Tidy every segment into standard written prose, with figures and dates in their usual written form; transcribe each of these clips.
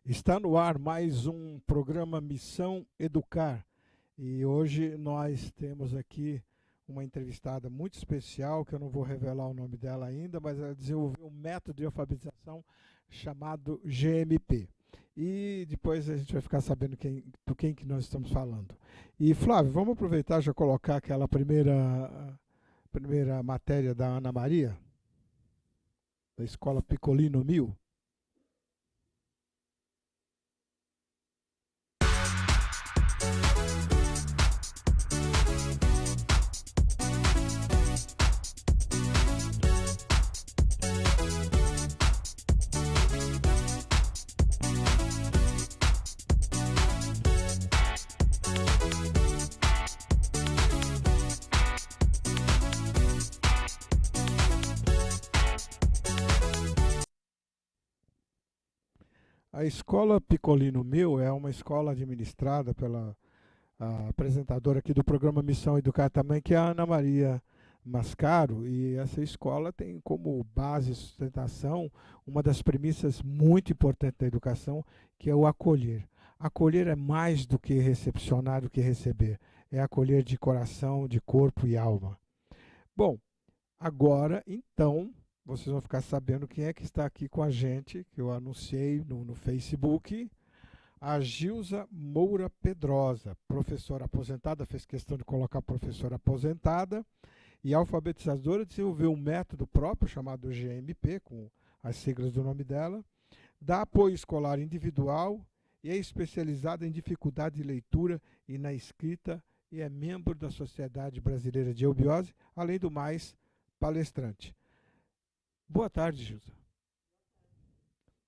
Está no ar mais um programa Missão Educar. E hoje nós temos aqui uma entrevistada muito especial, que eu não vou revelar o nome dela ainda, mas ela desenvolveu um método de alfabetização chamado GMP. E depois a gente vai ficar sabendo do quem que nós estamos falando. E Flávio, vamos aproveitar e já colocar aquela primeira matéria da Ana Maria, da Escola Piccolino 1000. A Escola Piccolino 1000 é uma escola administrada pela apresentadora aqui do programa Missão Educar também, que é a Ana Maria Mascaro, e essa escola tem como base e sustentação uma das premissas muito importantes da educação, que é o acolher. Acolher é mais do que recepcionar, do que receber. É acolher de coração, de corpo e alma. Bom, agora, então, vocês vão ficar sabendo quem é que está aqui com a gente, que eu anunciei no Facebook. A Gilza Moura Pedrosa, professora aposentada, fez questão de colocar professora aposentada, e alfabetizadora, desenvolveu um método próprio chamado GMP, com as siglas do nome dela, dá apoio escolar individual e é especializada em dificuldade de leitura e na escrita, e é membro da Sociedade Brasileira de Eubiose, além do mais, palestrante. Boa tarde, Gilza.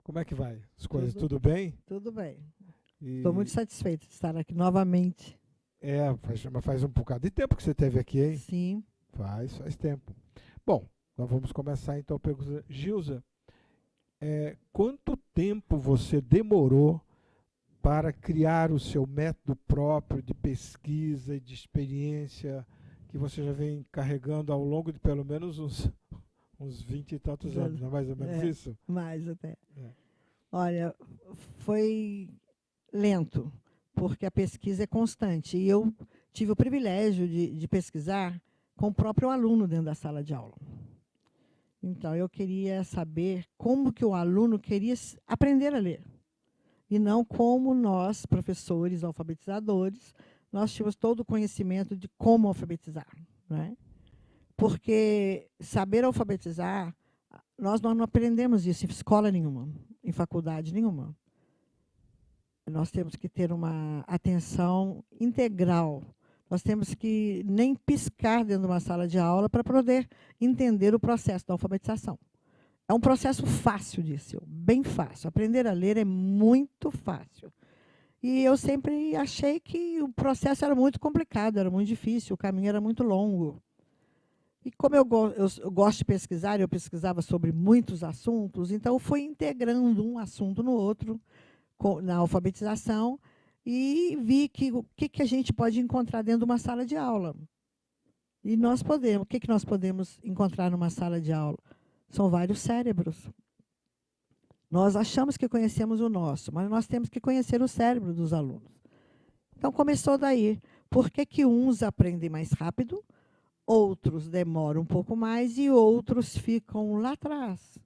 Como é que vai? As coisas, tudo bem? Tudo bem. Estou muito satisfeita de estar aqui novamente. Faz um bocado de tempo que você esteve aqui, hein? Sim. Faz tempo. Bom, nós vamos começar então a pergunta. Gilza, quanto tempo você demorou para criar o seu método próprio de pesquisa e de experiência que você já vem carregando ao longo de pelo menos uns 20 e tantos anos, não é mais ou menos isso? Mais até. Olha, foi lento, porque a pesquisa é constante. E eu tive o privilégio de pesquisar com o próprio aluno dentro da sala de aula. Então, eu queria saber como que o aluno queria aprender a ler. E não como nós, professores alfabetizadores, nós tínhamos todo o conhecimento de como alfabetizar, né? Porque saber alfabetizar, nós não aprendemos isso em escola nenhuma, em faculdade nenhuma. Nós temos que ter uma atenção integral. Nós temos que nem piscar dentro de uma sala de aula para poder entender o processo da alfabetização. É um processo fácil disso, bem fácil. Aprender a ler é muito fácil. E eu sempre achei que o processo era muito complicado, era muito difícil, o caminho era muito longo. E como eu gosto de pesquisar, eu pesquisava sobre muitos assuntos, então eu fui integrando um assunto no outro na alfabetização e vi o que a gente pode encontrar dentro de uma sala de aula. E o que nós podemos encontrar numa sala de aula? São vários cérebros. Nós achamos que conhecemos o nosso, mas nós temos que conhecer o cérebro dos alunos. Então, começou daí. Por que uns aprendem mais rápido, outros demoram um pouco mais e outros ficam lá atrás?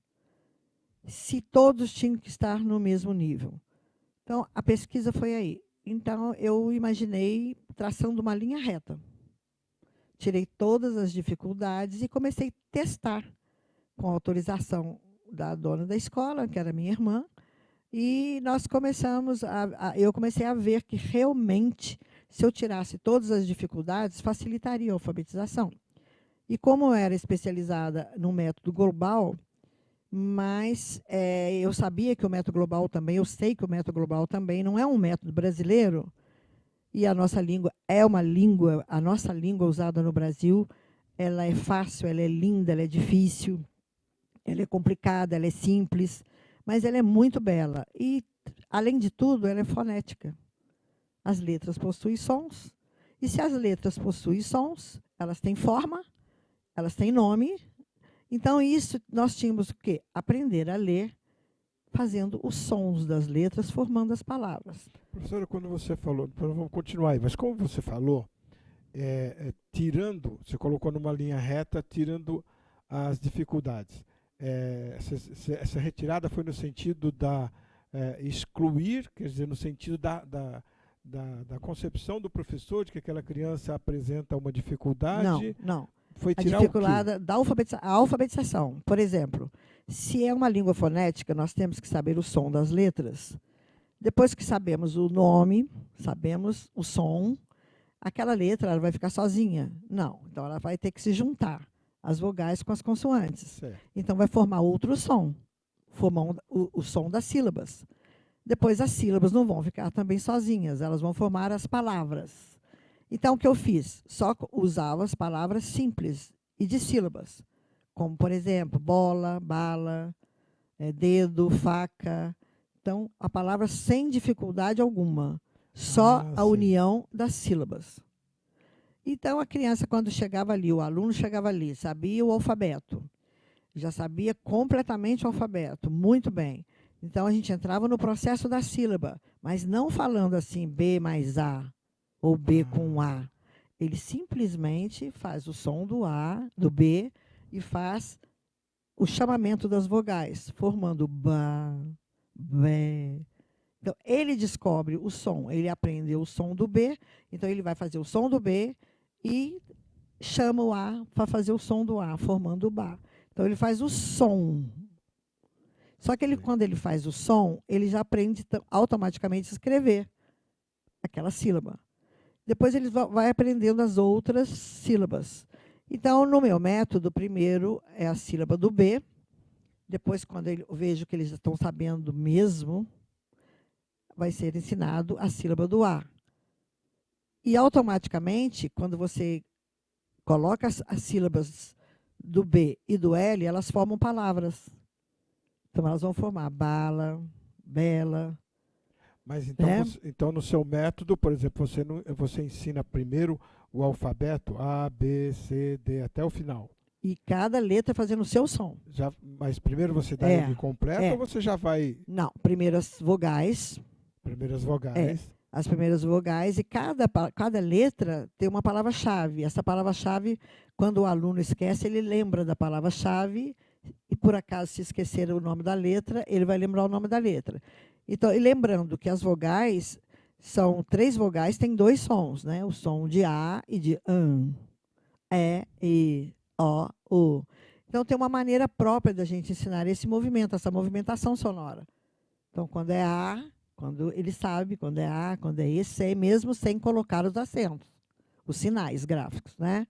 Se todos tinham que estar no mesmo nível. Então, a pesquisa foi aí. Então, eu imaginei traçando uma linha reta. Tirei todas as dificuldades e comecei a testar, com a autorização da dona da escola, que era minha irmã, e eu comecei a ver que realmente, se eu tirasse todas as dificuldades, facilitaria a alfabetização. E como eu era especializada no método global, mas eu sabia que o método global também, eu sei que o método global também não é um método brasileiro, e a nossa língua é uma língua, a nossa língua usada no Brasil, ela é fácil, ela é linda, ela é difícil, ela é complicada, ela é simples, mas ela é muito bela. E, além de tudo, ela é fonética. As letras possuem sons, e se as letras possuem sons, elas têm forma, elas têm nome. Então, isso nós tínhamos o quê? Aprender a ler fazendo os sons das letras, formando as palavras. Professora, quando você falou, vamos continuar aí, mas como você falou, tirando, você colocou numa linha reta, tirando as dificuldades. Essa retirada foi no sentido da excluir, quer dizer, no sentido da concepção do professor de que aquela criança apresenta uma dificuldade. Não. Foi A tirar dificuldade da alfabetização. Por exemplo, se é uma língua fonética, nós temos que saber o som das letras. Depois que sabemos o nome, sabemos o som, aquela letra ela vai ficar sozinha. Não. Então, ela vai ter que se juntar, as vogais com as consoantes. Certo. Então, vai formar outro som, formar o som das sílabas. Depois, as sílabas não vão ficar também sozinhas, elas vão formar as palavras. Então, o que eu fiz? Só usava as palavras simples e de sílabas, como, por exemplo, bola, bala, dedo, faca. Então, a palavra sem dificuldade alguma, só a união das sílabas. Então, a criança, quando chegava ali, o aluno chegava ali, sabia o alfabeto, já sabia completamente o alfabeto, muito bem. Então, a gente entrava no processo da sílaba, mas não falando assim, B mais A, ou B com A. Ele simplesmente faz o som do A, do B, e faz o chamamento das vogais, formando ba, bé. Então, ele descobre o som, ele aprendeu o som do B, então ele vai fazer o som do B e chama o A para fazer o som do A, formando o ba. Então, ele faz o som. Só que quando ele faz o som, ele já aprende automaticamente a escrever aquela sílaba. Depois ele vai aprendendo as outras sílabas. Então, no meu método, primeiro é a sílaba do B. Depois, quando eu vejo que eles estão sabendo mesmo, vai ser ensinado a sílaba do A. E, automaticamente, quando você coloca as sílabas do B e do L, elas formam palavras. Então, elas vão formar bala, bela. Mas então, no seu método, por exemplo, você ensina primeiro o alfabeto A, B, C, D, até o final. E cada letra fazendo o seu som. Mas primeiro você dá ele completo ou você já vai... Não, primeiro as vogais. Primeiras vogais. As primeiras vogais. E cada letra tem uma palavra-chave. Essa palavra-chave, quando o aluno esquece, ele lembra da palavra-chave. E, por acaso, se esquecer o nome da letra, ele vai lembrar o nome da letra. Então, e lembrando que as vogais são 3 vogais, tem 2 sons, né? O som de A e de E, I, O, U. Então, tem uma maneira própria da gente ensinar esse movimento, essa movimentação sonora. Então, quando é A, quando ele sabe, quando é A, quando é E, C, mesmo sem colocar os acentos, os sinais gráficos, né?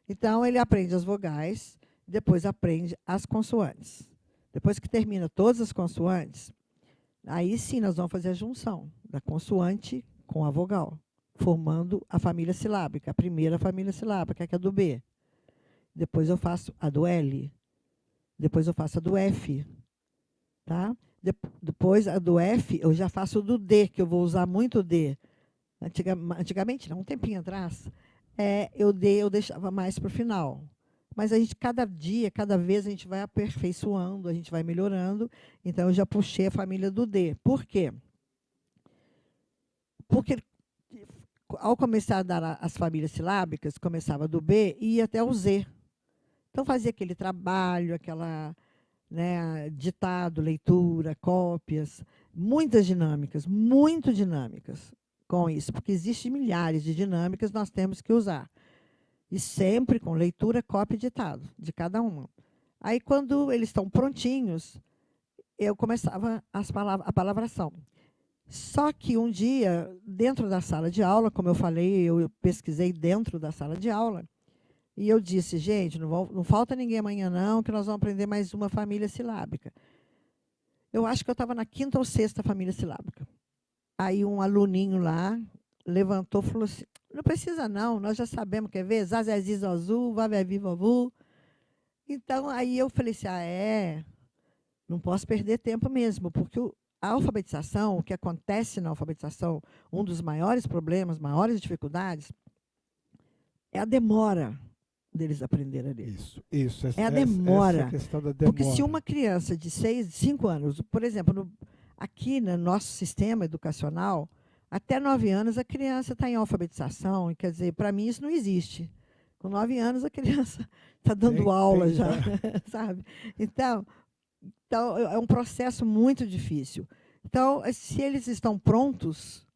Então, ele aprende as vogais, depois aprende as consoantes. Depois que termina todas as consoantes, aí sim nós vamos fazer a junção da consoante com a vogal, formando a família silábica, a primeira família silábica, que é a do B. Depois eu faço a do L. Depois eu faço a do F. Tá? Depois a do F, eu já faço do D, que eu vou usar muito o D. Antigamente, não, um tempinho atrás, eu deixava mais para o final. Mas a gente, cada dia, cada vez, a gente vai aperfeiçoando, a gente vai melhorando. Então, eu já puxei a família do D. Por quê? Porque, ao começar a dar as famílias silábicas, começava do B e ia até o Z. Então, fazia aquele trabalho, aquela, né, ditado, leitura, cópias, muitas dinâmicas, muito dinâmicas com isso, porque existem milhares de dinâmicas que nós temos que usar. E sempre com leitura, cópia e ditado, de cada uma. Aí, quando eles estão prontinhos, eu começava a palavração. Só que um dia, dentro da sala de aula, como eu falei, eu pesquisei dentro da sala de aula, e eu disse, gente, não falta ninguém amanhã não, que nós vamos aprender mais uma família silábica. Eu acho que eu estava na 5ª ou 6ª família silábica. Aí um aluninho lá levantou e falou assim, não precisa não, nós já sabemos, quer ver? Zazezi, Zozu, Vavevi, Vovu. Então, aí eu falei assim, não posso perder tempo mesmo, porque a alfabetização, o que acontece na alfabetização, um dos maiores problemas, maiores dificuldades, é a demora. deles aprender a ler. Isso. É a demora. Essa questão da demora. Porque se uma criança de 5 anos, por exemplo, aqui no nosso sistema educacional, até 9 anos a criança está em alfabetização, e quer dizer, para mim isso não existe. Com 9 anos a criança está dando aula já, sabe? Então, é um processo muito difícil. Então, se eles estão prontos,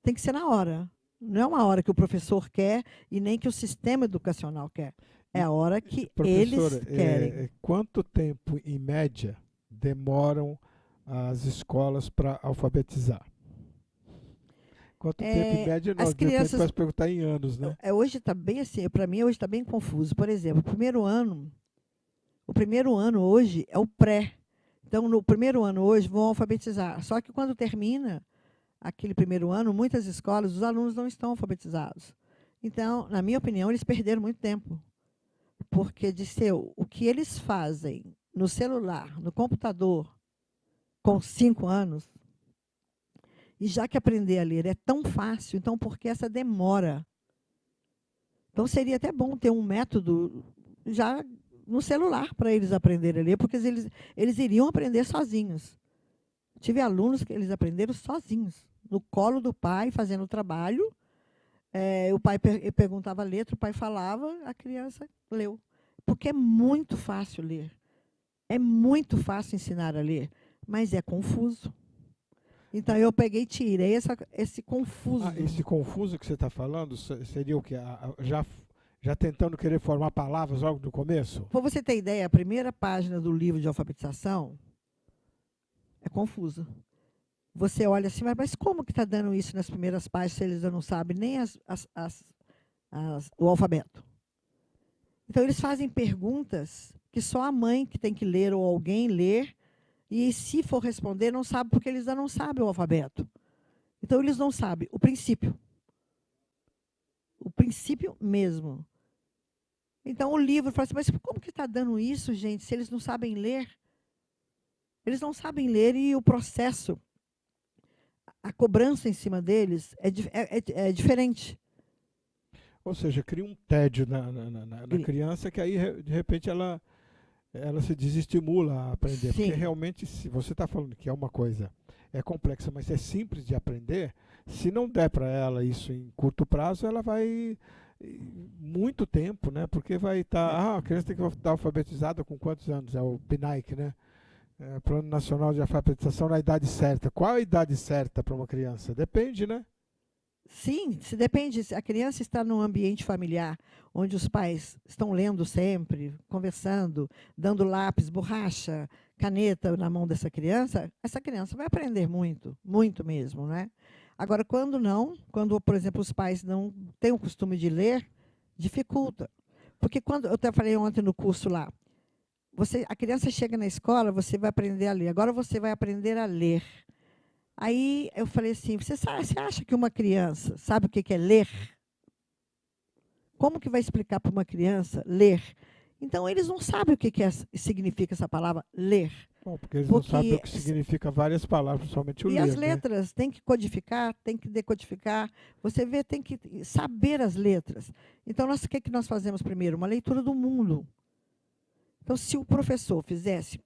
tem que ser na hora. Não é uma hora que o professor quer e nem que o sistema educacional quer. É a hora que eles querem. Quanto tempo, em média, demoram as escolas para alfabetizar? Quanto tempo, em média, nós crianças perguntar em anos, né? Hoje está bem assim, para mim, hoje está bem confuso. Por exemplo, o primeiro ano hoje é o pré. Então, no primeiro ano hoje, vão alfabetizar. Só que quando termina aquele primeiro ano, muitas escolas, os alunos não estão alfabetizados. Então, na minha opinião, eles perderam muito tempo. Porque o que eles fazem no celular, no computador, com 5 anos, e já que aprender a ler é tão fácil, então por que essa demora? Então, seria até bom ter um método já no celular para eles aprenderem a ler, porque eles iriam aprender sozinhos. Tive alunos que eles aprenderam sozinhos, no colo do pai, fazendo o trabalho. O pai perguntava a letra, o pai falava, a criança leu. Porque é muito fácil ler. É muito fácil ensinar a ler, mas é confuso. Então, eu peguei e tirei esse confuso. Esse confuso que você está falando seria o quê? Já tentando querer formar palavras logo no começo? Para você ter ideia, a primeira página do livro de alfabetização é confusa. Você olha assim, mas como que está dando isso nas primeiras páginas se eles não sabem nem o alfabeto? Então, eles fazem perguntas que só a mãe que tem que ler ou alguém ler, e se for responder, não sabe porque eles ainda não sabem o alfabeto. Então, eles não sabem o princípio. O princípio mesmo. Então, o livro fala assim, mas como que está dando isso, gente, se eles não sabem ler? Eles não sabem ler e o processo, a cobrança em cima deles é diferente. Ou seja, cria um tédio na criança que aí, de repente, ela se desestimula a aprender. Sim. Porque realmente, se você está falando que é uma coisa complexa, mas é simples de aprender, se não der para ela isso em curto prazo, ela vai muito tempo, né? Porque vai estar... a criança tem que estar alfabetizada com quantos anos? É o PNAE, né? Plano Nacional de Alfabetização na idade certa. Qual a idade certa para uma criança? Depende, né? Sim, se depende. Se a criança está num ambiente familiar, onde os pais estão lendo sempre, conversando, dando lápis, borracha, caneta na mão dessa criança, essa criança vai aprender muito, muito mesmo, né? Agora, quando, por exemplo, os pais não têm o costume de ler, dificulta. Porque eu até falei ontem no curso lá, a criança chega na escola, você vai aprender a ler. Agora você vai aprender a ler. Aí eu falei assim, você acha que uma criança sabe o que é ler? Como que vai explicar para uma criança ler? Então, eles não sabem o que significa essa palavra ler. Bom, porque eles não sabem o que significa várias palavras, principalmente o ler. E as letras, tem que codificar, tem que decodificar. Você vê, tem que saber as letras. Então, o que nós fazemos primeiro? Uma leitura do mundo. Então, se o professor fizesse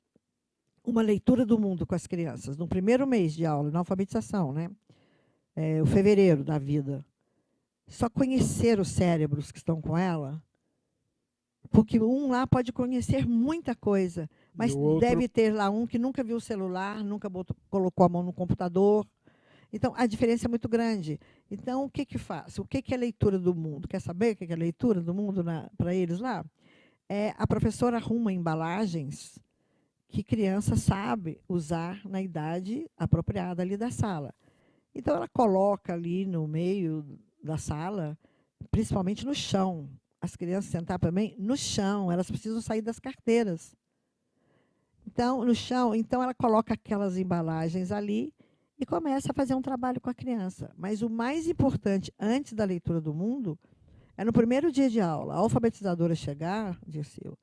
uma leitura do mundo com as crianças, no primeiro mês de aula, na alfabetização, né? O fevereiro da vida, só conhecer os cérebros que estão com ela, porque um lá pode conhecer muita coisa, mas deve ter lá um que nunca viu o celular, nunca colocou a mão no computador. Então, a diferença é muito grande. Então, o que faz? O que é leitura do mundo? Quer saber o que é leitura do mundo para eles lá? A professora arruma embalagens que criança sabe usar na idade apropriada ali da sala. Então, ela coloca ali no meio da sala, principalmente no chão. As crianças sentar também no chão, elas precisam sair das carteiras. Então, no chão, ela coloca aquelas embalagens ali e começa a fazer um trabalho com a criança. Mas o mais importante, antes da leitura do mundo, é no primeiro dia de aula, a alfabetizadora chegar, Dirceu,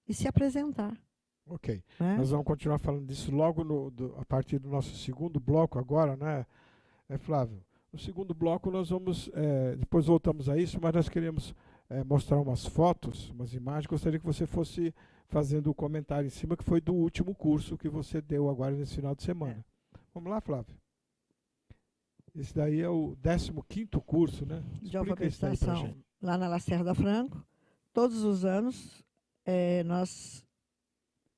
e se apresentar. Ok. Nós vamos continuar falando disso logo a partir do nosso segundo bloco agora, né, Flávio? No segundo bloco nós vamos, depois voltamos a isso, mas nós queremos mostrar umas fotos, umas imagens. Gostaria que você fosse fazendo o comentário em cima, que foi do último curso que você deu agora nesse final de semana. Vamos lá, Flávio. Esse daí é o 15º curso, né? De Explica isso daí pra alfabetização gente. lá na Lacerda Franco. Todos os anos nós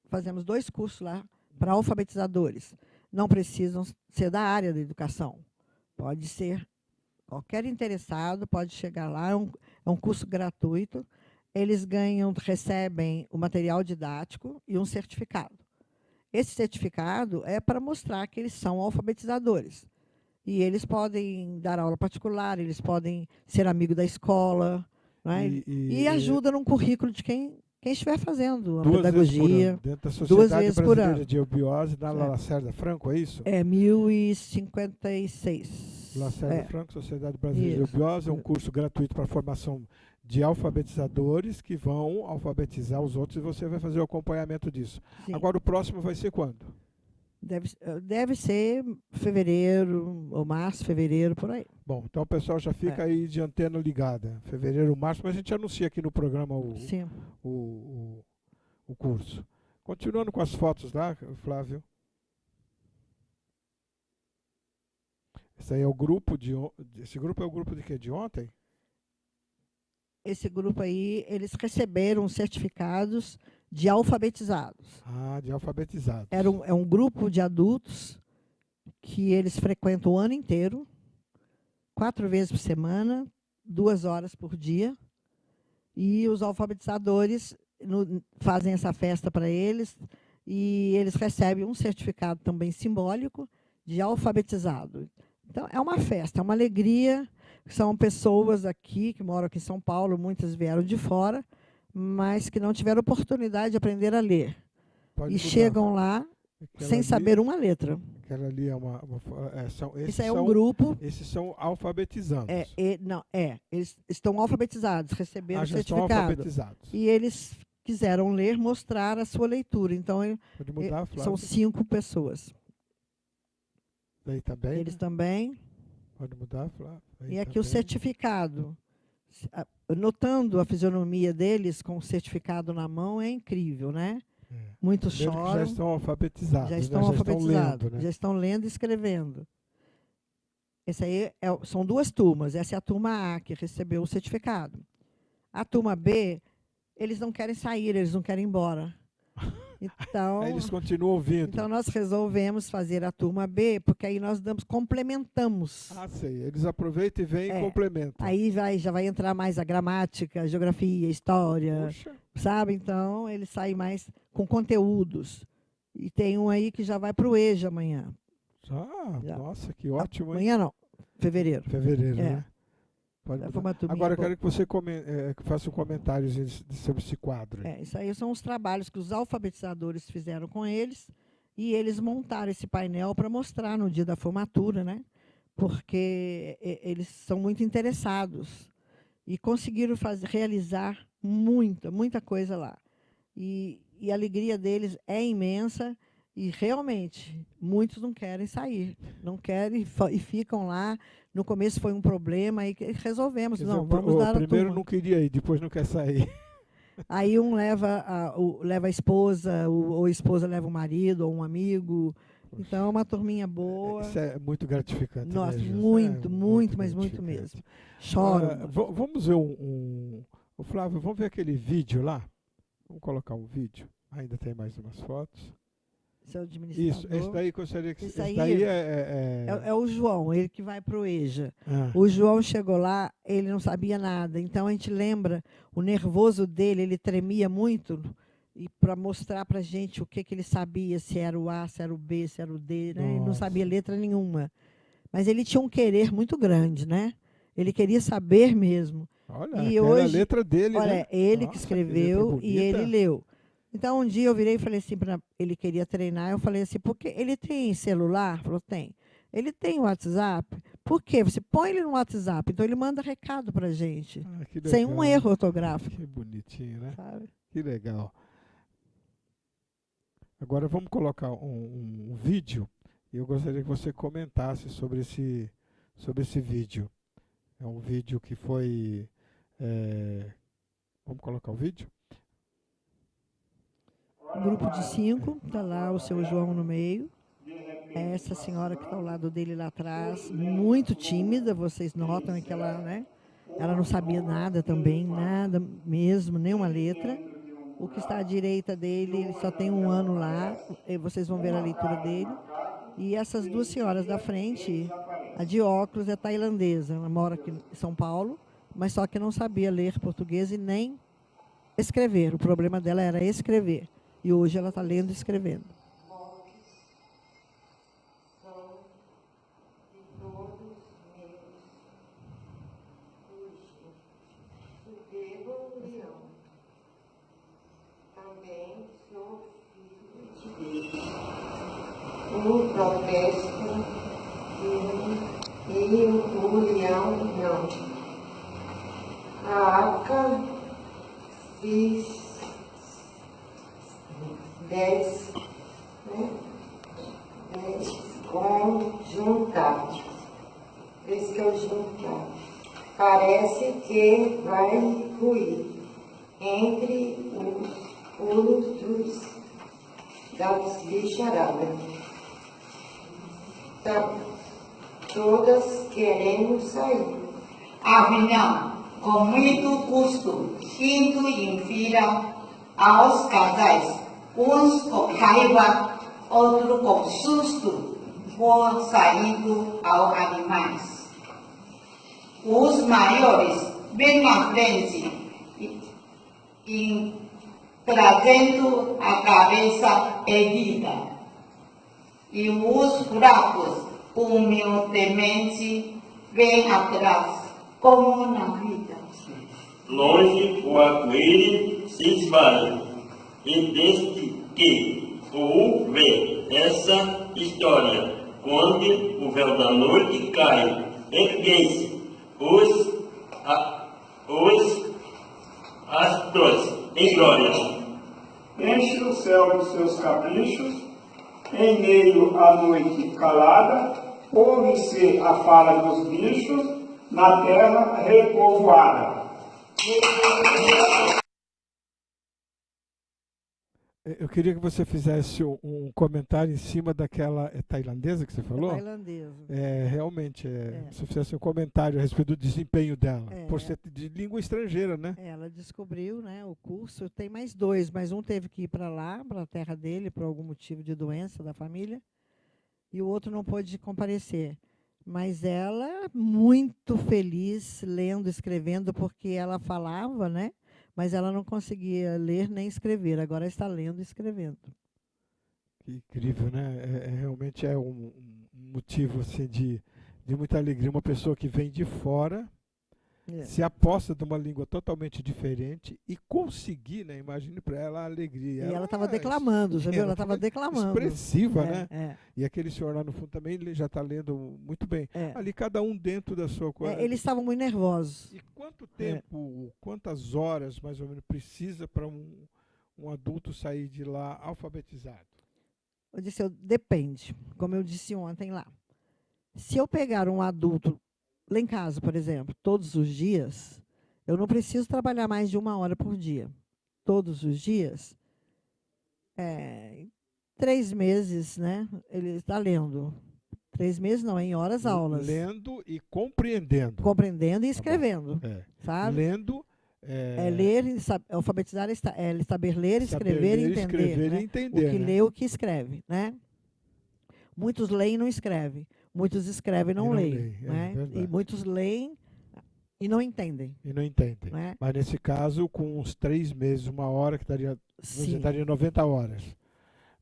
fazemos 2 cursos lá para alfabetizadores. Não precisam ser da área da educação. Pode ser qualquer interessado, pode chegar lá. É um curso gratuito. Eles recebem o material didático e um certificado. Esse certificado é para mostrar que eles são alfabetizadores. E eles podem dar aula particular, eles podem ser amigo da escola, né? E ajuda no currículo de quem estiver fazendo a 2 vezes por pedagogia. ano, dentro da 2 Sociedade vezes por Brasileira ano. de Eubiose, na Lacerda Franco, é isso? É 1056. Lacerda Franco, Sociedade Brasileira de Eubiose, é um curso gratuito para formação de alfabetizadores que vão alfabetizar os outros e você vai fazer o acompanhamento disso. Sim. Agora, o próximo vai ser quando? Deve ser fevereiro, ou março, fevereiro, por aí. Bom, então o pessoal já fica aí de antena ligada. Fevereiro, março, mas a gente anuncia aqui no programa o curso. Continuando com as fotos lá, Flávio. Esse aí é o grupo esse grupo é o grupo de quê? De ontem? Esse grupo aí, eles receberam certificados de alfabetizados. Ah, de alfabetizados. É um grupo de adultos que eles frequentam o ano inteiro, 4 vezes por semana, 2 horas por dia. E os alfabetizadores fazem essa festa para eles e eles recebem um certificado também simbólico de alfabetizado. Então, é uma festa, é uma alegria. São pessoas aqui, que moram aqui em São Paulo, muitas vieram de fora, mas que não tiveram oportunidade de aprender a ler. Chegam lá sem saber uma letra. Aquela ali é Esse é um grupo. Esses são alfabetizandos. Eles estão alfabetizados, receberam o certificado. Estão alfabetizados. E eles quiseram ler, mostrar a sua leitura. Então, pode mudar, são 5 pessoas. Daí também? Eles também. Pode mudar, Flávio. E aqui o certificado. Notando a fisionomia deles com o certificado na mão, é incrível, né? Muitos choram. Já estão alfabetizados. Já estão alfabetizados. Lendo, né? Já estão lendo e escrevendo. Esse aí são 2 turmas. Essa é a turma A, que recebeu o certificado. A turma B, eles não querem sair, eles não querem ir embora. Então, aí eles continuam ouvindo. Então, nós resolvemos fazer a turma B, porque aí nós complementamos. Ah, sei. Eles aproveitam e vêm e complementam. Aí já vai entrar mais a gramática, a geografia, a história, Puxa. sabe? Então, eles saem mais com conteúdos. E tem um aí que já vai para o EJA amanhã. Nossa, que ótimo, hein? Amanhã não, fevereiro. Fevereiro, né? Agora eu quero que você faça um comentário sobre esse quadro. Isso aí são os trabalhos que os alfabetizadores fizeram com eles e eles montaram esse painel para mostrar no dia da formatura, né? Porque eles são muito interessados e conseguiram realizar muita coisa lá. E a alegria deles é imensa e realmente muitos não querem sair, não querem e ficam lá. No começo foi um problema e resolvemos. Não, vamos dar a turma. O primeiro não queria ir, depois não quer sair. Aí um leva a esposa, ou a esposa leva o marido, ou um amigo. Então é uma turminha boa. Isso é muito gratificante. Nossa, né, muito, mas muito mesmo. Choram. Vamos ver o Flávio, vamos ver aquele vídeo lá? Vamos colocar um vídeo. Ainda tem mais umas fotos. Seu administrador. Isso, esse daí gostaria que... Esse daí é o João, ele que vai para o EJA. O João chegou lá, ele não sabia nada. Então, a gente lembra o nervoso dele, ele tremia muito, e para mostrar para a gente o que ele sabia, se era o A, se era o B, se era o D. Né? Ele não sabia letra nenhuma. Mas ele tinha um querer muito grande, né? Ele queria saber mesmo. Olha, e hoje, a letra dele, olha, ele que escreveu e ele leu. Então, um dia eu virei e falei assim, ele queria treinar, eu falei assim, porque ele tem celular? Ele falou, tem. Ele tem WhatsApp? Por quê? Você põe ele no WhatsApp, então ele manda recado para a gente, sem um erro ortográfico. Que bonitinho, né? Sabe? Que legal. Agora vamos colocar um vídeo, e eu gostaria que você comentasse sobre esse vídeo. É um vídeo que foi Vamos colocar o vídeo? Grupo de 5, está lá o seu João no meio. É essa senhora que está ao lado dele lá atrás, muito tímida, vocês notam que ela, né? Ela não sabia nada também, nada mesmo, nenhuma letra. O que está à direita dele, ele só tem 1 ano lá, vocês vão ver a leitura dele. E essas duas senhoras da frente, a de óculos é tailandesa, ela mora aqui em São Paulo, mas só que não sabia ler português e nem escrever. O problema dela era escrever. E hoje ela está lendo e escrevendo. O protesto e o leão não. A arca fiz 10, né? 10 com juntar. Esse que é o juntar. Parece que vai ruir entre os pulos das bicharada. Todas queremos sair. Afinal, com muito custo, indo em fila aos casais, uns com raiva, outros com susto, por saindo aos animais. Os maiores bem à frente, trazendo a cabeça erguida. E os fracos, humildemente, vêm atrás, como na vida. Longe o arco-íris se esvai, e desde que ou vê essa história, quando o véu da noite cai, erguem-se os astros em glória. Enche o céu dos seus caprichos, em meio à noite calada, ouve-se a fala dos bichos, na terra repovoada. Eu queria que você fizesse um comentário em cima daquela tailandesa que você falou. Tailandesa. Realmente, você fizesse um comentário a respeito do desempenho dela, por ser de língua estrangeira, né? Ela descobriu, né, o curso. Tem mais 2, mas um teve que ir para lá, para a terra dele, por algum motivo de doença da família, e o outro não pôde comparecer. Mas ela, muito feliz, lendo, escrevendo, porque ela falava, né? Mas ela não conseguia ler nem escrever. Agora está lendo e escrevendo. Que incrível, né? Realmente é um motivo assim, de muita alegria. Uma pessoa que vem de fora, se aposta de uma língua totalmente diferente e conseguir, né? Imagine para ela a alegria. E ela estava declamando, já viu? Ela estava declamando. Expressiva, né? E aquele senhor lá no fundo também ele já está lendo muito bem. Ali cada um dentro da sua coisa. Eles estavam muito nervosos. E quanto tempo, quantas horas mais ou menos precisa para um adulto sair de lá alfabetizado? Eu disse, depende. Como eu disse ontem lá. Se eu pegar um adulto lá em casa, por exemplo, todos os dias, eu não preciso trabalhar mais de 1 hora por dia. Todos os dias, 3 meses, né? Ele está lendo. 3 meses não, em horas aulas. Lendo e compreendendo. Compreendendo e escrevendo. Sabe? Lendo. Ler, alfabetizar, saber ler, escrever e entender. Né? Entender, o que né? lê, o que escreve. Né? Muitos leem e não escrevem. Muitos escrevem e não leem. Né? E muitos leem e não entendem. E não entendem. Né? Mas nesse caso, com uns 3 meses, 1 hora, que daria, você daria 90 horas.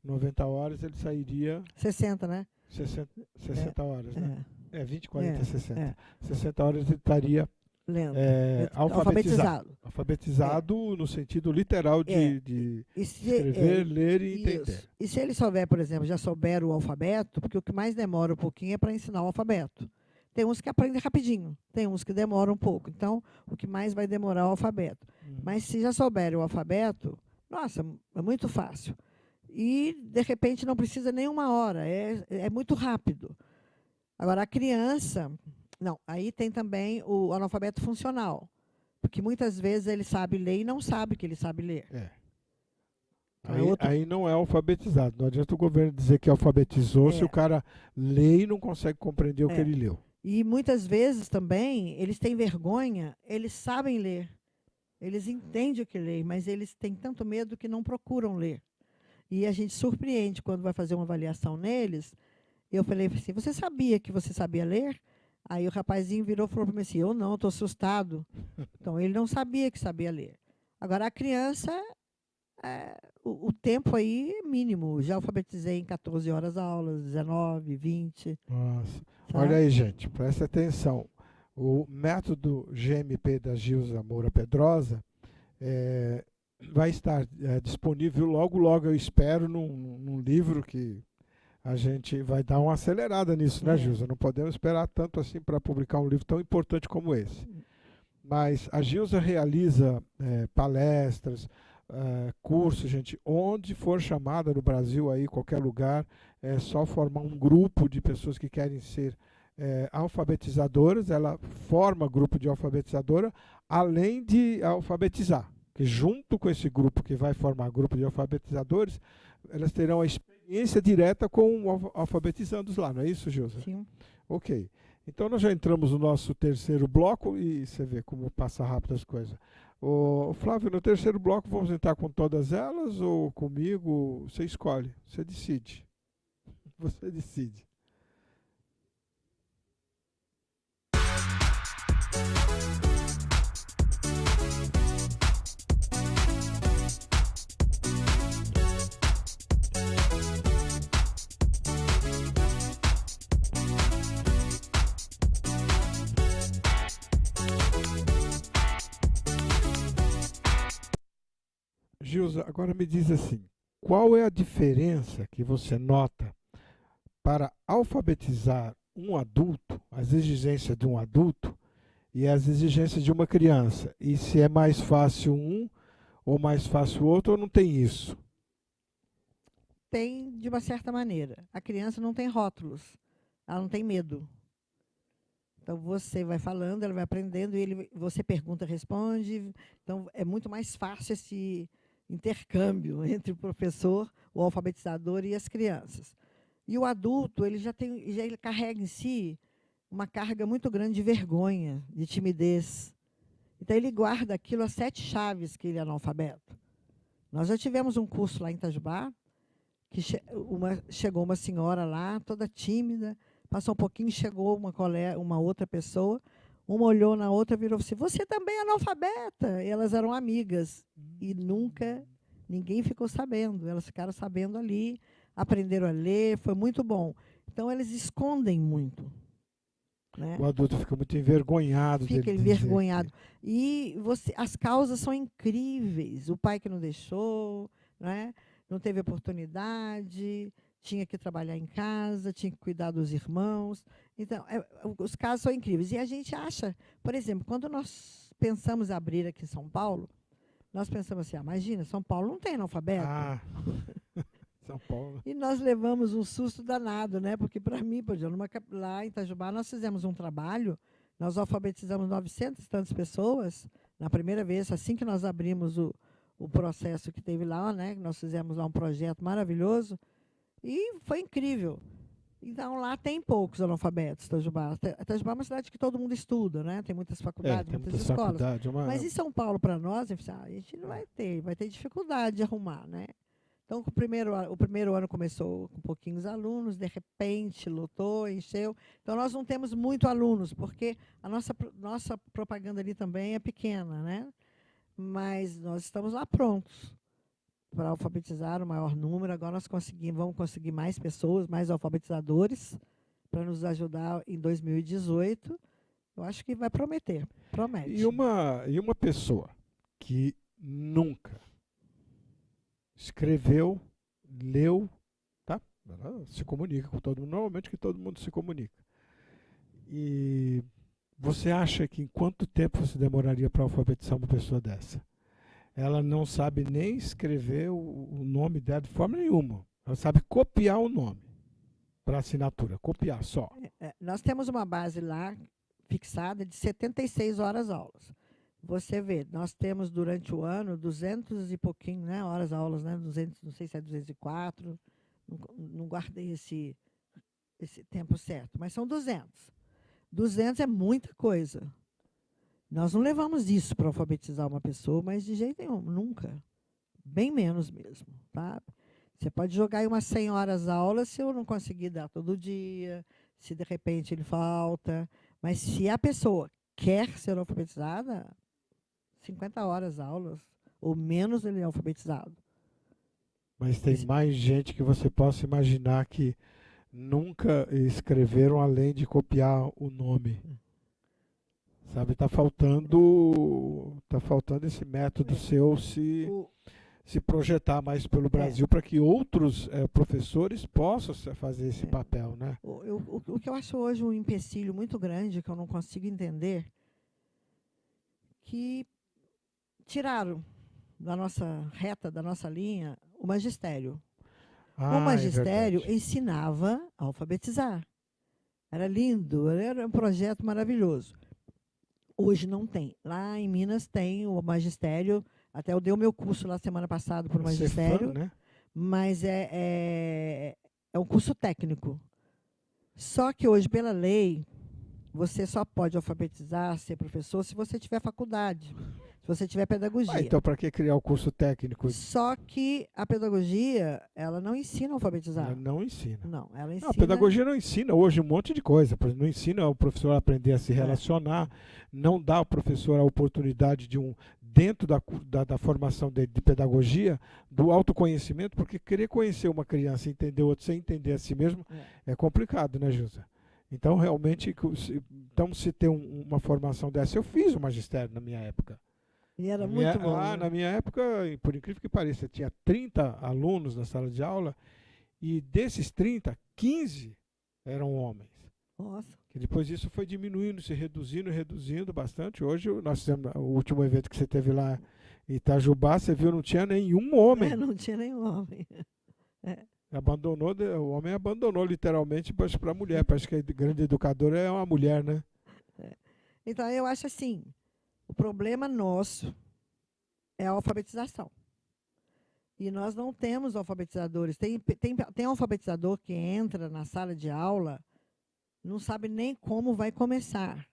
90 horas ele sairia... 60, né? 60 horas, né? 20, 40, 60. 60 horas ele estaria lendo. Alfabetizado no sentido literal de escrever, ler e entender. E se ele souber, por exemplo, já souber o alfabeto, porque o que mais demora um pouquinho é para ensinar o alfabeto. Tem uns que aprendem rapidinho, tem uns que demoram um pouco. Então, o que mais vai demorar é o alfabeto. Mas se já souber o alfabeto, nossa, é muito fácil. E, de repente, não precisa nem 1 hora, é muito rápido. Agora, a criança... Não, aí tem também o analfabeto funcional. Porque muitas vezes ele sabe ler e não sabe que ele sabe ler. Aí não é alfabetizado. Não adianta o governo dizer que alfabetizou se o cara lê e não consegue compreender o que ele leu. E muitas vezes também eles têm vergonha, eles sabem ler. Eles entendem o que lê, mas eles têm tanto medo que não procuram ler. E a gente surpreende quando vai fazer uma avaliação neles. Eu falei assim, você sabia que você sabia ler? Aí o rapazinho virou e falou para mim assim, eu não, estou assustado. Então, ele não sabia que sabia ler. Agora, a criança, o tempo aí é mínimo. Já alfabetizei em 14 horas aulas, 19, 20. Nossa. Sabe? Olha aí, gente, presta atenção. O método GMP da Gilza Moura Pedrosa vai estar disponível logo, logo, eu espero, num livro que a gente vai dar uma acelerada nisso, né, Gilza? Não podemos esperar tanto assim para publicar um livro tão importante como esse. Mas a Gilza realiza palestras, cursos, gente, onde for chamada no Brasil, aí, qualquer lugar, é só formar um grupo de pessoas que querem ser alfabetizadoras. Ela forma grupo de alfabetizadora, além de alfabetizar. Que junto com esse grupo que vai formar grupo de alfabetizadores, elas terão a experiência direta com alfabetizandos lá, não é isso, Gilza? Sim. Ok. Então nós já entramos no nosso terceiro bloco e você vê como passa rápido as coisas. Flávio, no terceiro bloco vamos entrar com todas elas ou comigo? Você escolhe, você decide. Você decide. Gilza, agora me diz assim, qual é a diferença que você nota para alfabetizar um adulto, as exigências de um adulto e as exigências de uma criança? E se é mais fácil um ou mais fácil o outro, ou não tem isso? Tem, de uma certa maneira. A criança não tem rótulos, ela não tem medo. Então, você vai falando, ela vai aprendendo, e você pergunta, responde. Então, é muito mais fácil esse intercâmbio entre o professor, o alfabetizador e as crianças. E o adulto, ele ele carrega em si uma carga muito grande de vergonha, de timidez. Então, ele guarda aquilo as 7 chaves que ele é analfabeto. Nós já tivemos um curso lá em Itajubá, que chegou uma senhora lá, toda tímida, passou um pouquinho, chegou uma outra pessoa, uma olhou na outra, virou assim, você também é analfabeta. E elas eram amigas. E ninguém ficou sabendo. Elas ficaram sabendo ali, aprenderam a ler, foi muito bom. Então, eles escondem muito. Né? O adulto fica muito envergonhado. Fica envergonhado. E as causas são incríveis. O pai que não deixou, né? Não teve oportunidade, tinha que trabalhar em casa, tinha que cuidar dos irmãos. Então, os casos são incríveis. E a gente acha, por exemplo, quando nós pensamos em abrir aqui em São Paulo, nós pensamos assim, imagina, São Paulo não tem analfabeto. São Paulo. E nós levamos um susto danado, né? Porque, para mim, por exemplo, lá em Itajubá, nós fizemos um trabalho, nós alfabetizamos 900 e tantas pessoas, na primeira vez, assim que nós abrimos o processo que teve lá, né? Nós fizemos lá um projeto maravilhoso, e foi incrível. Então, lá tem poucos analfabetos, Itajubá. Itajubá é uma cidade que todo mundo estuda, né? Tem muitas faculdades, tem muitas muita escolas. Mas em em São Paulo, para nós, a gente não vai ter dificuldade de arrumar, né? Então, o primeiro ano começou com pouquinhos alunos, de repente lotou, encheu. Então, nós não temos muito alunos, porque a nossa propaganda ali também é pequena, né? Mas nós estamos lá prontos para alfabetizar o maior número. Agora nós vamos conseguir mais pessoas, mais alfabetizadores, para nos ajudar em 2018. Eu acho que vai prometer, promete. E uma pessoa que nunca escreveu, leu, tá? Ela se comunica com todo mundo, normalmente que todo mundo se comunica. E você acha que em quanto tempo você demoraria para alfabetizar uma pessoa dessa? Ela não sabe nem escrever o nome dela de forma nenhuma. Ela sabe copiar o nome para assinatura, copiar só. Nós temos uma base lá fixada de 76 horas aulas. você vê, nós temos durante o ano 200 e pouquinho, né, horas aulas, né, 200, não sei se é 204, não guardei esse tempo certo, mas são 200. 200 é muita coisa. Nós não levamos isso para alfabetizar uma pessoa, mas de jeito nenhum, nunca. Bem menos mesmo, tá? Você pode jogar aí umas 100 horas aula se eu não conseguir dar todo dia, se de repente ele falta. Mas se a pessoa quer ser alfabetizada, 50 horas aulas, ou menos ele é alfabetizado. Mas tem mais gente que você possa imaginar que nunca escreveram além de copiar o nome. Sabe, está faltando esse método seu se projetar mais pelo Brasil para que outros professores possam fazer esse papel, né? O que eu acho hoje um empecilho muito grande, que eu não consigo entender, que tiraram da nossa reta, da nossa linha, o magistério. O magistério ensinava a alfabetizar. Era lindo, era um projeto maravilhoso. Hoje não tem. Lá em Minas tem o magistério. Até eu dei o meu curso lá semana passada para o magistério. Né? Mas é um curso técnico. Só que hoje, pela lei, você só pode alfabetizar, ser professor, se você tiver faculdade, se você tiver pedagogia. Então, para que criar o curso técnico? Só que a pedagogia, ela não ensina a alfabetizar. Ela não ensina. Não, ela ensina... A pedagogia não ensina hoje um monte de coisa. Não ensina o professor a aprender a se relacionar, não dá ao professor a oportunidade de dentro da formação de pedagogia, do autoconhecimento, porque querer conhecer uma criança e entender outra sem entender a si mesmo é complicado, né, Júlia? Então, realmente, se tem uma formação dessa, eu fiz o magistério na minha época. E era muito bom. Na minha época, por incrível que pareça, tinha 30 alunos na sala de aula e desses 30, 15 eram homens. Nossa. E depois isso foi diminuindo, se reduzindo bastante. Hoje, nós fizemos o último evento que você teve lá em Itajubá, você viu, não tinha nenhum homem. Não tinha nenhum homem. O homem abandonou literalmente para a mulher. Parece que a grande educadora é uma mulher, né? Então, eu acho assim, o problema nosso é a alfabetização. E nós não temos alfabetizadores. Tem alfabetizador que entra na sala de aula, não sabe nem como vai começar.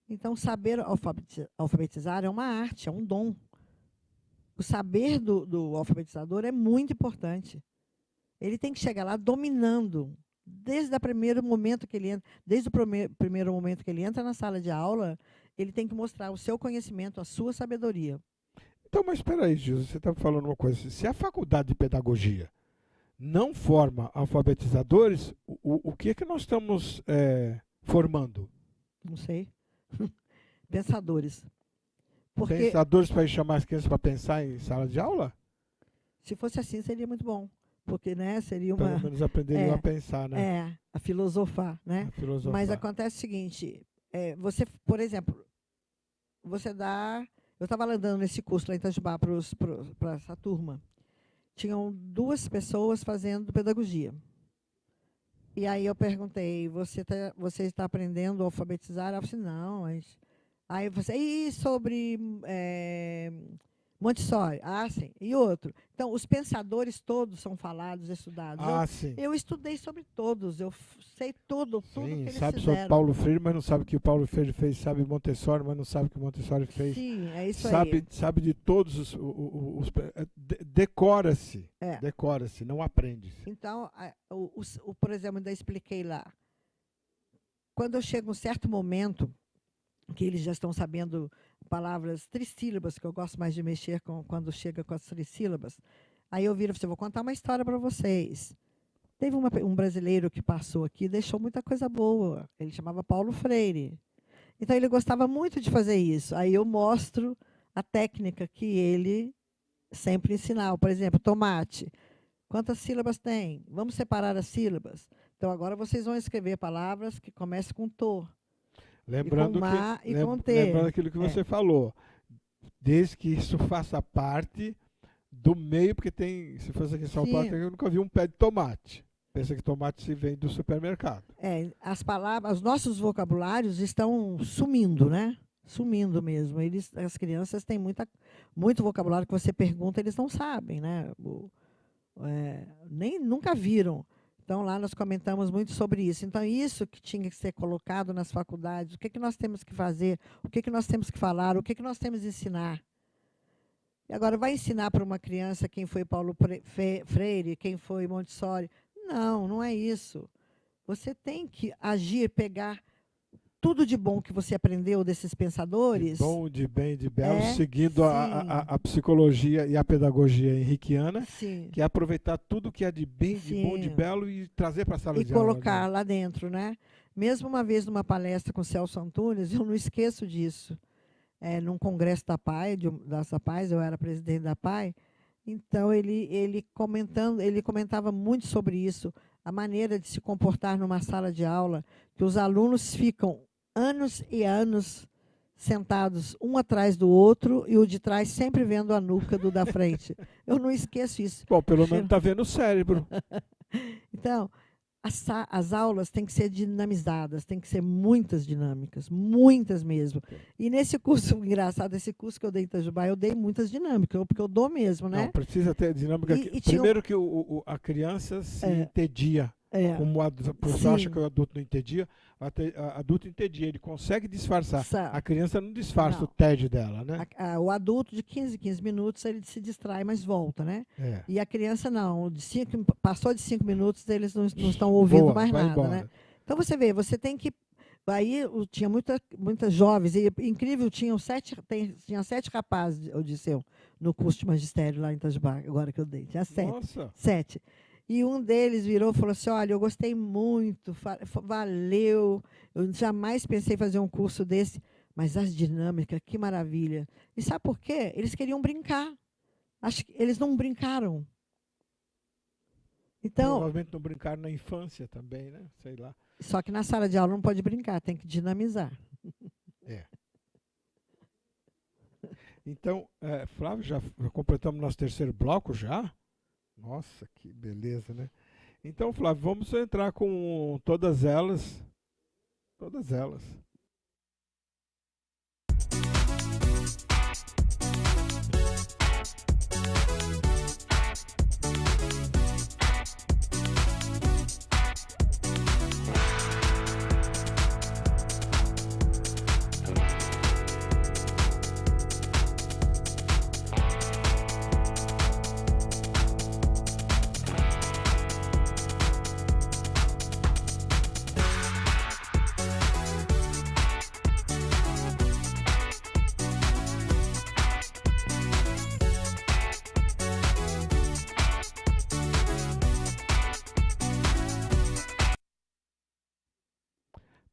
Então, saber alfabetizar é uma arte, é um dom. O saber do alfabetizador é muito importante. Ele tem que chegar lá dominando, desde o primeiro momento que ele entra, desde o primeiro momento que ele entra na sala de aula, ele tem que mostrar o seu conhecimento, a sua sabedoria. Então, mas espera aí, Gilson, você está falando uma coisa. Se a faculdade de pedagogia não forma alfabetizadores, o que é que nós estamos formando? Não sei. Pensadores. Porque, pensadores para chamar as crianças para pensar em sala de aula? Se fosse assim, seria muito bom. Porque, né, seria uma... Pelo menos aprenderiam a pensar, né? A filosofar, né? A filosofar. Mas acontece o seguinte, você, por exemplo, você dá... Eu estava andando nesse curso lá em Itajubá para essa turma. Tinham 2 pessoas fazendo pedagogia. E aí eu perguntei, você está aprendendo a alfabetizar? Ela falou assim, não. Aí você, e sobre Montessori? Ah, sim. E outro? Então, os pensadores todos são falados, estudados. Sim. Eu estudei sobre todos, eu sei tudo que eles sabe fizeram. sobre Paulo Freire, mas não sabe o que o Paulo Freire fez. Sabe Montessori, mas não sabe o que o Montessori fez. Sim, é isso aí. Sabe de todos decora-se. Decora-se, não aprende. Então, por exemplo, ainda expliquei lá. Quando eu chego a um certo momento, que eles já estão sabendo palavras trissílabas, que eu gosto mais de mexer quando chega com as trissílabas, aí eu viro e vou contar uma história para vocês. Teve um brasileiro que passou aqui e deixou muita coisa boa. Ele chamava Paulo Freire. Então, ele gostava muito de fazer isso. Aí eu mostro a técnica que ele sempre ensinava. Por exemplo, tomate. Quantas sílabas tem? Vamos separar as sílabas. Então, agora vocês vão escrever palavras que começam com to. Lembrando aquilo que você falou. Desde que isso faça parte do meio, porque tem, se fosse aqui em São Paulo, eu nunca vi um pé de tomate. Pensa que tomate se vende do supermercado. As palavras, os nossos vocabulários estão sumindo, né? sumindo mesmo. As crianças têm muito vocabulário que você pergunta, eles não sabem, né? Nunca viram. Então, lá nós comentamos muito sobre isso. Então, isso que tinha que ser colocado nas faculdades, o que nós temos que fazer, o que nós temos que falar, o que nós temos que ensinar. E agora, vai ensinar para uma criança quem foi Paulo Freire, quem foi Montessori? Não, não é isso. Você tem que agir, pegar tudo de bom que você aprendeu desses pensadores. De bom, de bem, de belo, seguindo a psicologia e a pedagogia henriquiana, sim, que é aproveitar tudo que é de bem, de bom, de belo e trazer para a sala de aula. E colocar lá dentro, né? Mesmo uma vez numa palestra com o Celso Antunes, eu não esqueço disso. Num congresso da PAI, da Paz, eu era presidente da PAI, então ele comentava muito sobre isso, a maneira de se comportar numa sala de aula, que os alunos ficam anos e anos sentados um atrás do outro e o de trás sempre vendo a nuca do da frente. Eu não esqueço isso. Bom, pelo menos está vendo o cérebro. Então, as aulas têm que ser dinamizadas, tem que ser muitas dinâmicas, muitas mesmo. E nesse curso, engraçado, esse curso que eu dei em Itajubá, eu dei muitas dinâmicas, porque eu dou mesmo, né? Não, precisa ter dinâmica. Primeiro que a criança se entedia. Como o adulto acha que o adulto não entendia, o adulto entendia, ele consegue disfarçar. A criança não disfarça o TED dela, né? O adulto, de 15 minutos, ele se distrai, mas volta, né? E a criança não, passou de 5 minutos, eles não estão ouvindo mais nada, embora, né? Então, você vê, você tem que... Aí tinha muitas jovens, e incrível, tinha 7 rapazes, eu disse no curso de magistério lá em Itajubá, agora que eu dei, tinha 7. Nossa. 7. E um deles virou e falou assim, olha, eu gostei muito, valeu, eu jamais pensei em fazer um curso desse, mas as dinâmicas, que maravilha. E sabe por quê? Eles queriam brincar. Acho que eles não brincaram. Então, provavelmente não brincaram na infância também, né? Sei lá. Só que na sala de aula não pode brincar, tem que dinamizar. Então, Flávio, já completamos nosso terceiro bloco já? Nossa, que beleza, né? Então, Flávio, vamos entrar com todas elas. Todas elas.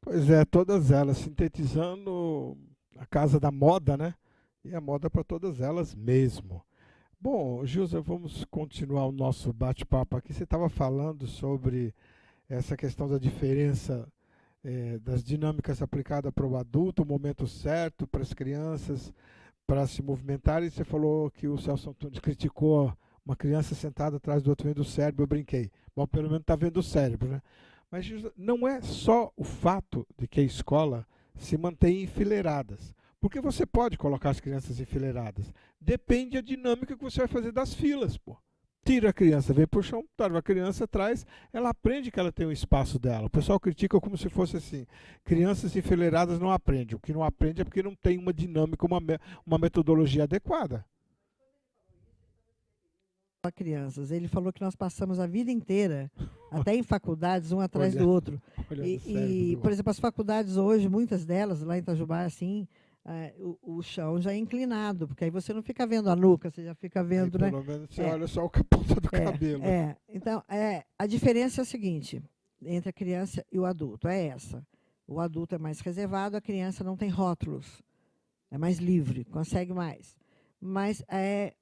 Pois é, todas elas, sintetizando a casa da moda, né? E a moda para todas elas mesmo. Bom, Gilza, vamos continuar o nosso bate-papo aqui. Você estava falando sobre essa questão da diferença das dinâmicas aplicadas para o adulto, o momento certo para as crianças, para se movimentarem. Você falou que o Celso Antunes criticou uma criança sentada atrás do outro vendo o cérebro, eu brinquei. Bom, pelo menos está vendo o cérebro, né? Mas não é só o fato de que a escola se mantém enfileiradas. Porque você pode colocar as crianças enfileiradas. Depende da dinâmica que você vai fazer das filas, pô. Tira a criança, vem pro chão, tira a criança atrás, ela aprende que ela tem o espaço dela. O pessoal critica como se fosse assim, crianças enfileiradas não aprendem. O que não aprende é porque não tem uma dinâmica, uma metodologia adequada. Crianças. Ele falou que nós passamos a vida inteira, até em faculdades, um atrás do outro. Por exemplo, as faculdades hoje, muitas delas, lá em Itajubá, assim, o chão já é inclinado, porque aí você não fica vendo a nuca, você já fica vendo, aí, pelo menos você olha só o ponta do cabelo. Então, a diferença é a seguinte, entre a criança e o adulto, é essa. O adulto é mais reservado, a criança não tem rótulos, é mais livre, consegue mais. Mas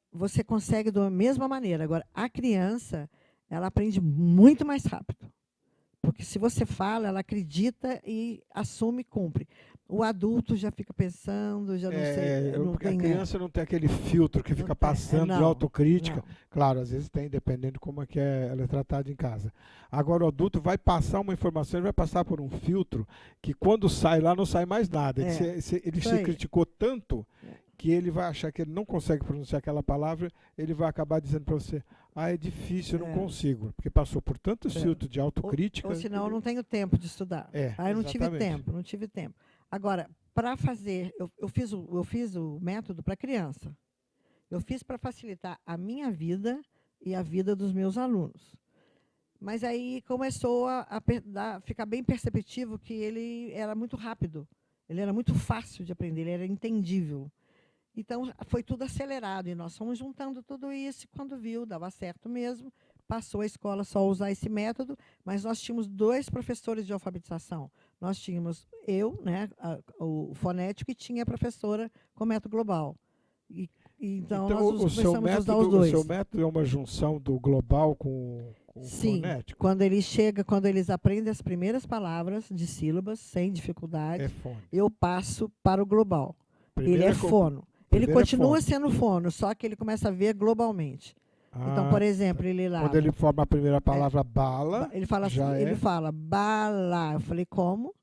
você consegue da mesma maneira. Agora, a criança, ela aprende muito mais rápido. Porque se você fala, ela acredita e assume e cumpre. O adulto já fica pensando, já não sei. Não Porque a tem, criança não tem aquele filtro que fica tem, passando de não, autocrítica. não. Claro, às vezes tem, dependendo de como é que ela é tratada em casa. Agora o adulto vai passar uma informação, ele vai passar por um filtro que quando sai lá não sai mais nada. Ele Isso se aí. criticou tanto É. que ele vai achar que ele não consegue pronunciar aquela palavra, ele vai acabar dizendo para você, é difícil, eu não consigo. Porque passou por tantos filtros de autocrítica. Ou senão eu não tenho tempo de estudar. Aí eu não tive exatamente. não tive tempo. Agora, para fazer, eu fiz o método para criança. Eu fiz para facilitar a minha vida e a vida dos meus alunos. Mas aí começou a ficar bem perceptível que ele era muito rápido, ele era muito fácil de aprender, ele era entendível. Então, foi tudo acelerado, e nós fomos juntando tudo isso, e quando viu, dava certo mesmo, passou a escola só a usar esse método, mas nós tínhamos 2 professores de alfabetização. Nós tínhamos eu, né, o fonético, e tinha a professora com método global. Então nós começamos a usar os 2. O seu método é uma junção do global com o fonético? Quando eles aprendem as primeiras palavras de sílabas, sem dificuldade, eu passo para o global. Ele é fono. Ele continua sendo fono, só que ele começa a ver globalmente. Então, por exemplo, ele lá... Quando ele forma a primeira palavra, bala, ele fala assim, ele fala bala. Eu falei, como?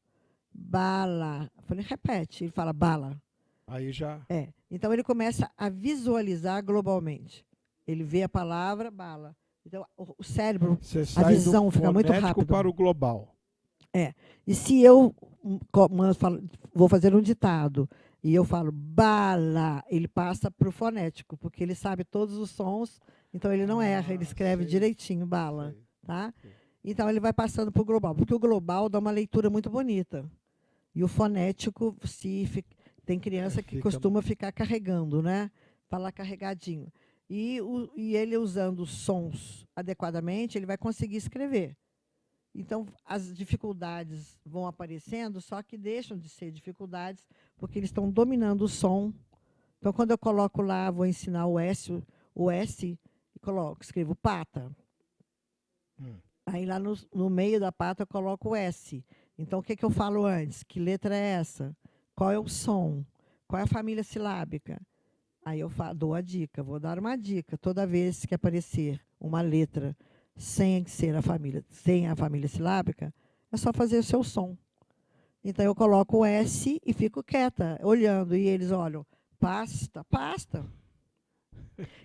Bala. Eu falei, repete. Ele fala bala. Aí já... Então, ele começa a visualizar globalmente. Ele vê a palavra bala. Então, o cérebro, a visão fica muito rápida. Para o global. E se eu vou fazer um ditado e eu falo bala, ele passa para o fonético, porque ele sabe todos os sons, então ele não erra, ele escreve direitinho bala. Tá? Então, ele vai passando para o global, porque o global dá uma leitura muito bonita. E o fonético, tem criança que costuma ficar carregando, né? Falar carregadinho. E ele usando os sons adequadamente, ele vai conseguir escrever. Então, as dificuldades vão aparecendo, só que deixam de ser dificuldades, porque eles estão dominando o som. Então, quando eu coloco lá, vou ensinar o S, e escrevo pata. Aí, lá no meio da pata, eu coloco o S. Então, o que eu falo antes? Que letra é essa? Qual é o som? Qual é a família silábica? Aí eu dou a dica, vou dar uma dica. Toda vez que aparecer uma letra sem a família silábica, é só fazer o seu som. Então, eu coloco o S e fico quieta, olhando. E eles olham, pasta.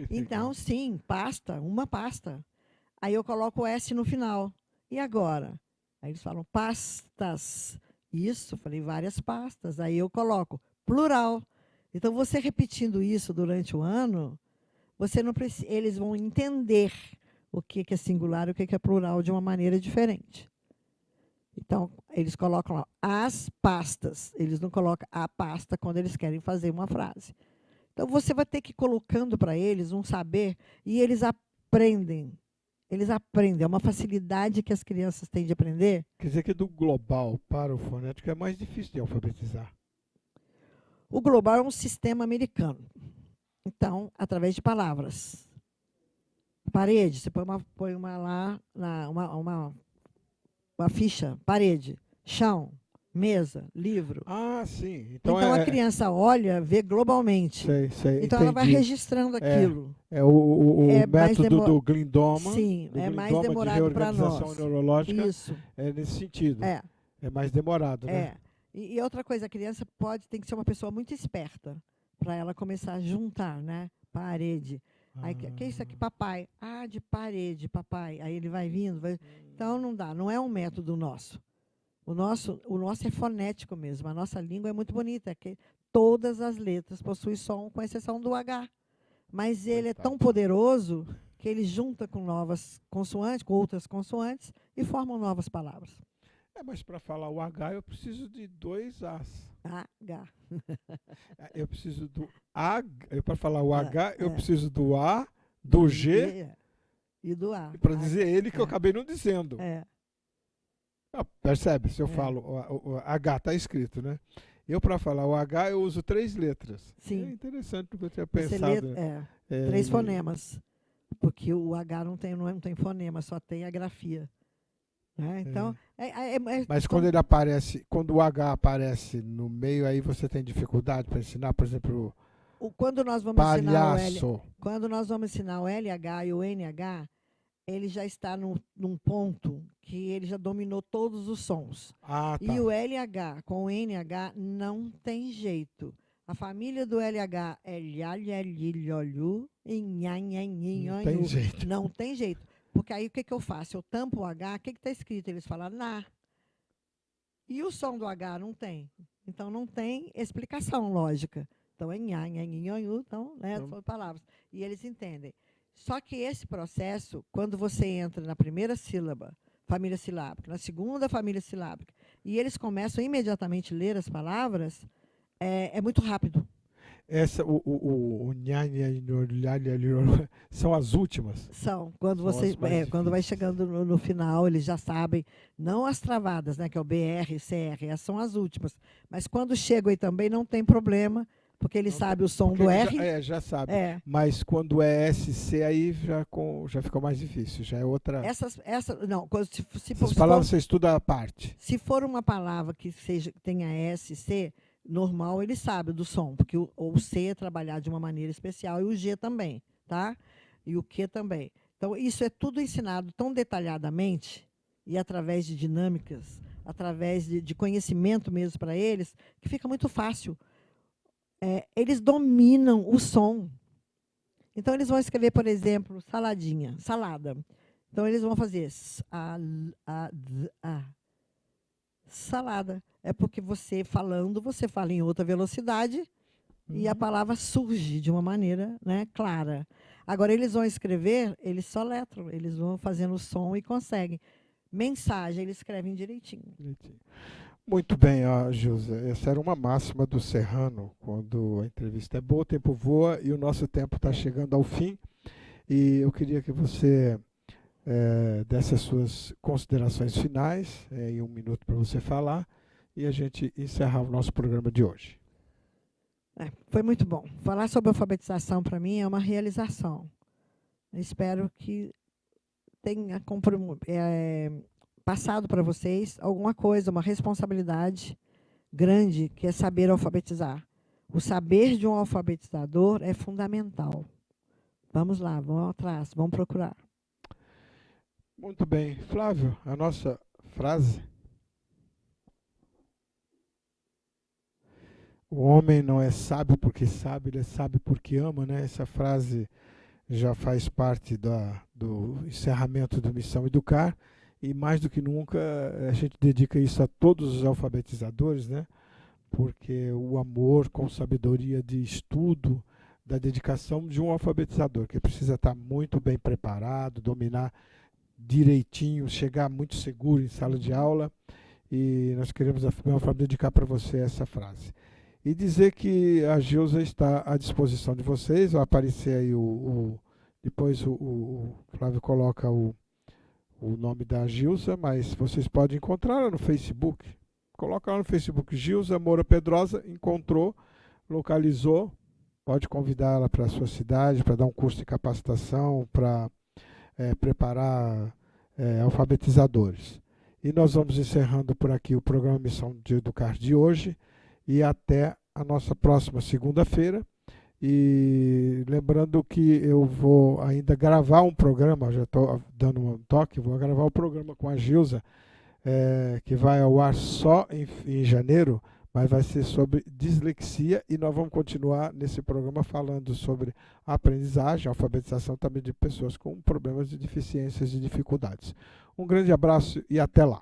Então, sim, pasta, uma pasta. Aí eu coloco o S no final. E agora? Aí eles falam, pastas. Isso, falei, várias pastas. Aí eu coloco, plural. Então, você repetindo isso durante o ano, eles vão entender o que é singular e o que é plural de uma maneira diferente. Então, eles colocam lá as pastas. Eles não colocam a pasta quando eles querem fazer uma frase. Então, você vai ter que ir colocando para eles um saber e eles aprendem. Eles aprendem. É uma facilidade que as crianças têm de aprender. Quer dizer que do global para o fonético é mais difícil de alfabetizar. O global é um sistema americano. Então, através de palavras. Parede, você põe uma ficha, parede, chão, mesa, livro. Ah, sim. Então a criança olha, vê globalmente. Sei, então ela vai registrando aquilo. O método do Glindoma. Sim, é mais demorado para nós. Neurológica. Isso. É nesse sentido. É mais demorado, né? E outra coisa, a criança tem que ser uma pessoa muito esperta para ela começar a juntar, né? Parede. Aí, que é isso aqui, papai? Ah, de parede, papai. Aí ele vai vindo. Então, não dá. Não é um método nosso. O nosso é fonético mesmo. A nossa língua é muito bonita. Que todas as letras possuem som, com exceção do H. Mas ele é tão poderoso que ele junta com novas consoantes, com outras consoantes, e formam novas palavras. Mas para falar o H, eu preciso de 2 As. H. Eu preciso do A. Para falar o H, eu preciso do A, do G e do A. Para dizer ele que eu acabei não dizendo. Percebe? Se eu falo, o H está escrito, né? Eu, para falar o H, eu uso 3 letras. Sim. É interessante porque eu tinha pensado. 3 fonemas. Porque o H não tem fonema, só tem a grafia. Né? Então, Mas quando ele aparece, quando o H aparece no meio, aí você tem dificuldade para ensinar, por exemplo, quando nós vamos ensinar palhaço. quando nós vamos ensinar o LH e o NH, ele já está num ponto que ele já dominou todos os sons. Ah, tá. E o LH com o NH não tem jeito. A família do LH é lhalhalilholu e nhanhanhinhonhu. Não tem jeito. Não tem jeito. Porque aí o que eu faço? Eu tampo o H, o que está escrito? Eles falam na. E o som do H não tem. Então não tem explicação lógica. Então é nhanhanhinhonhu, então, né, são palavras. E eles entendem. Só que esse processo, quando você entra na primeira sílaba, família silábica, na segunda família silábica, e eles começam imediatamente a ler as palavras, é muito rápido. O nhanha e são as últimas. São. Quando São você as mais quando vai difíceis. chegando no final, eles já sabem, não as travadas, né, que é o BR, CR, essas são as últimas. Mas quando chegam aí também não tem problema, porque ele sabe o som Porque do ele R. já sabe. É. Mas quando é SC, aí já ficou mais difícil. Já é outra. Não, se Essas palavras você estuda à parte. Se for uma palavra que tenha S, C, normal ele sabe do som, porque o C é trabalhado de uma maneira especial e o G também, tá? E o Q também. Então, isso é tudo ensinado tão detalhadamente e através de dinâmicas, através de conhecimento mesmo para eles, que fica muito fácil. Eles dominam o som. Então, eles vão escrever, por exemplo, saladinha, salada. Então, eles vão fazer salada. É porque você falando, você fala em outra velocidade e a palavra surge de uma maneira, né, clara. Agora, eles vão escrever, eles soletram, eles vão fazendo o som e conseguem. Mensagem, eles escrevem direitinho. Muito bem, Gilza. Essa era uma máxima do Serrano, quando a entrevista é boa, o tempo voa e o nosso tempo está chegando ao fim. E eu queria que você desse as suas considerações finais, em 1 minuto para você falar, e a gente encerrar o nosso programa de hoje. Foi muito bom. Falar sobre alfabetização, para mim, é uma realização. Eu espero que tenha passado para vocês alguma coisa, uma responsabilidade grande, que é saber alfabetizar. O saber de um alfabetizador é fundamental. Vamos lá, vamos atrás, vamos procurar. Muito bem. Flávio, a nossa frase. O homem não é sábio porque sabe, ele é sábio porque ama, né? Essa frase já faz parte do encerramento do Missão Educar, e mais do que nunca a gente dedica isso a todos os alfabetizadores, né? Porque o amor com sabedoria de estudo, da dedicação de um alfabetizador, que precisa estar muito bem preparado, dominar direitinho, chegar muito seguro em sala de aula, e nós queremos, da mesma forma, dedicar para você essa frase. E dizer que a Gilza está à disposição de vocês. Vai aparecer aí depois o Flávio coloca o nome da Gilza, mas vocês podem encontrá-la no Facebook. Coloca lá no Facebook, Gilza Moura Pedrosa, encontrou, localizou, pode convidá-la para a sua cidade, para dar um curso de capacitação, para preparar alfabetizadores. E nós vamos encerrando por aqui o programa Missão de Educar de hoje, e até a nossa próxima segunda-feira. E lembrando que eu vou ainda gravar um programa, já estou dando um toque, vou gravar um programa com a Gilza, que vai ao ar só em janeiro, mas vai ser sobre dislexia, e nós vamos continuar nesse programa falando sobre aprendizagem, alfabetização também de pessoas com problemas de deficiências e dificuldades. Um grande abraço e até lá.